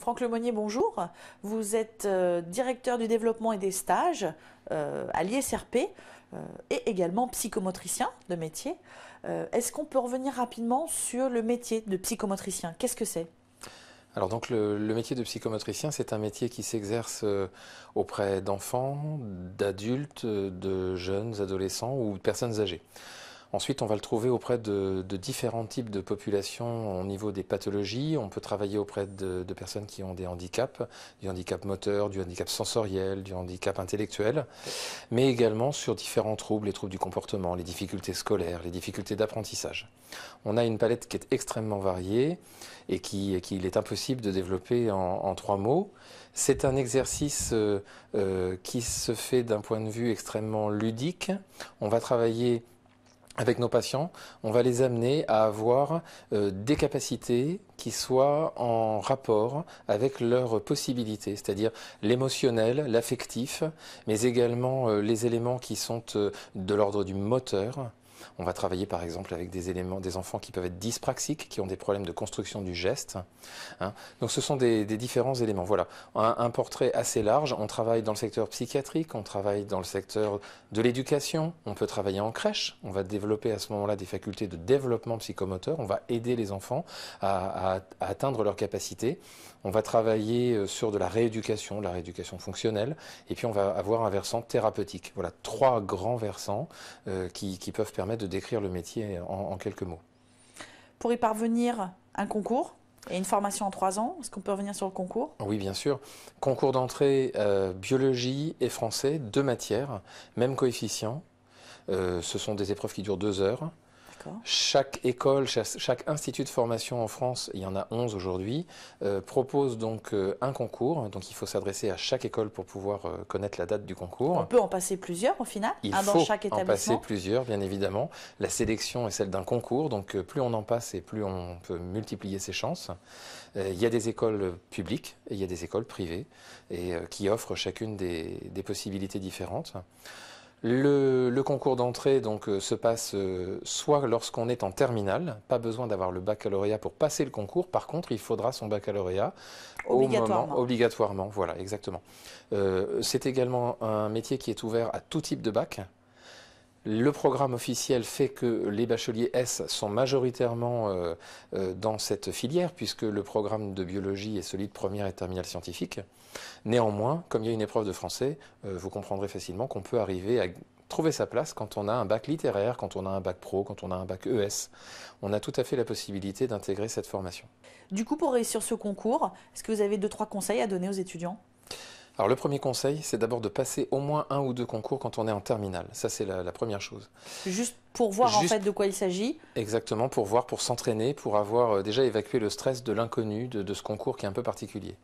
Franck Lemonnier, bonjour. Vous êtes directeur du développement et des stages à l'ISRP et également psychomotricien de métier. Est-ce qu'on peut revenir rapidement sur le métier de psychomotricien? Qu'est-ce que c'est? Alors donc le métier de psychomotricien, c'est un métier qui s'exerce auprès d'enfants, d'adultes, de jeunes, adolescents ou de personnes âgées. Ensuite, on va le trouver auprès de différents types de populations au niveau des pathologies. On peut travailler auprès de personnes qui ont des handicaps, du handicap moteur, du handicap sensoriel, du handicap intellectuel, mais également sur différents troubles, les troubles du comportement, les difficultés scolaires, les difficultés d'apprentissage. On a une palette qui est extrêmement variée et qu'il est impossible de développer en 3 mots. C'est un exercice qui se fait d'un point de vue extrêmement ludique. On va travailler avec nos patients, on va les amener à avoir des capacités qui soient en rapport avec leurs possibilités, c'est-à-dire l'émotionnel, l'affectif, mais également les éléments qui sont de l'ordre du moteur. On va travailler par exemple avec des enfants qui peuvent être dyspraxiques, qui ont des problèmes de construction du geste. Donc ce sont des différents éléments. Voilà, un portrait assez large. On travaille dans le secteur psychiatrique, on travaille dans le secteur de l'éducation, on peut travailler en crèche. On va développer à ce moment-là des facultés de développement psychomoteur. On va aider les enfants à atteindre leurs capacités. On va travailler sur de la rééducation fonctionnelle. Et puis on va avoir un versant thérapeutique. Voilà, 3 grands versants qui peuvent permettre de décrire le métier en quelques mots. Pour y parvenir, un concours et une formation en 3 ans. Est-ce qu'on peut revenir sur le concours? Oui, bien sûr. Concours d'entrée, biologie et français, 2 matières, même coefficient. Ce sont des épreuves qui durent 2 heures. Chaque école, chaque institut de formation en France, il y en a 11 aujourd'hui, propose donc un concours. Donc il faut s'adresser à chaque école pour pouvoir connaître la date du concours. On peut en passer plusieurs au final, il dans faut chaque en établissement. passer plusieurs, bien évidemment. La sélection est celle d'un concours, donc plus on en passe et plus on peut multiplier ses chances. Il y a des écoles publiques et il y a des écoles privées qui offrent chacune des possibilités différentes. Le concours d'entrée donc se passe soit lorsqu'on est en terminale, pas besoin d'avoir le baccalauréat pour passer le concours. Par contre, il faudra son baccalauréat obligatoirement. Voilà, exactement. C'est également un métier qui est ouvert à tout type de bac. Le programme officiel fait que les bacheliers S sont majoritairement dans cette filière, puisque le programme de biologie est celui de première et terminale scientifique. Néanmoins, comme il y a une épreuve de français, vous comprendrez facilement qu'on peut arriver à trouver sa place quand on a un bac littéraire, quand on a un bac pro, quand on a un bac ES. On a tout à fait la possibilité d'intégrer cette formation. Du coup, pour réussir ce concours, est-ce que vous avez 2-3 conseils à donner aux étudiants? Alors le premier conseil, c'est d'abord de passer au moins 1 ou 2 concours quand on est en terminale. Ça, c'est la première chose. Juste pour voir en fait de quoi il s'agit. Exactement, pour voir, pour s'entraîner, pour avoir déjà évacué le stress de l'inconnu, de ce concours qui est un peu particulier.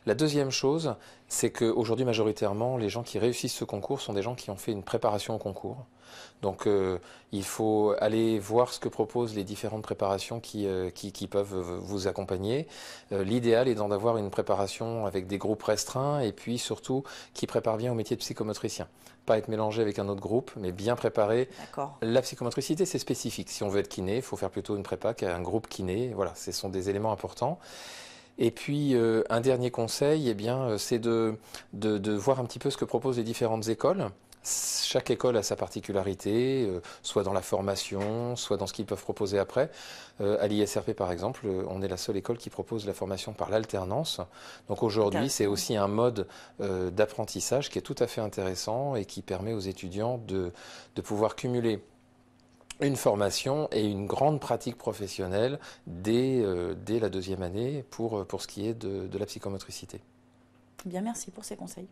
La deuxième chose, c'est qu'aujourd'hui, majoritairement, les gens qui réussissent ce concours sont des gens qui ont fait une préparation au concours. Donc il faut aller voir ce que proposent les différentes préparations qui peuvent vous accompagner. L'idéal est d'avoir une préparation avec des groupes restreints et puis surtout qui prépare bien au métier de psychomotricien. Pas être mélangé avec un autre groupe, mais bien préparé. La psychomotricité, c'est spécifique. Si on veut être kiné, il faut faire plutôt une prépa qu'un groupe kiné. Voilà, ce sont des éléments importants. Et puis, un dernier conseil, eh bien, c'est de voir un petit peu ce que proposent les différentes écoles. Chaque école a sa particularité, soit dans la formation, soit dans ce qu'ils peuvent proposer après. À l'ISRP, par exemple, on est la seule école qui propose la formation par l'alternance. Donc aujourd'hui, c'est aussi un mode d'apprentissage qui est tout à fait intéressant et qui permet aux étudiants de pouvoir cumuler une formation et une grande pratique professionnelle dès la 2e année pour ce qui est de la psychomotricité. Bien, merci pour ces conseils.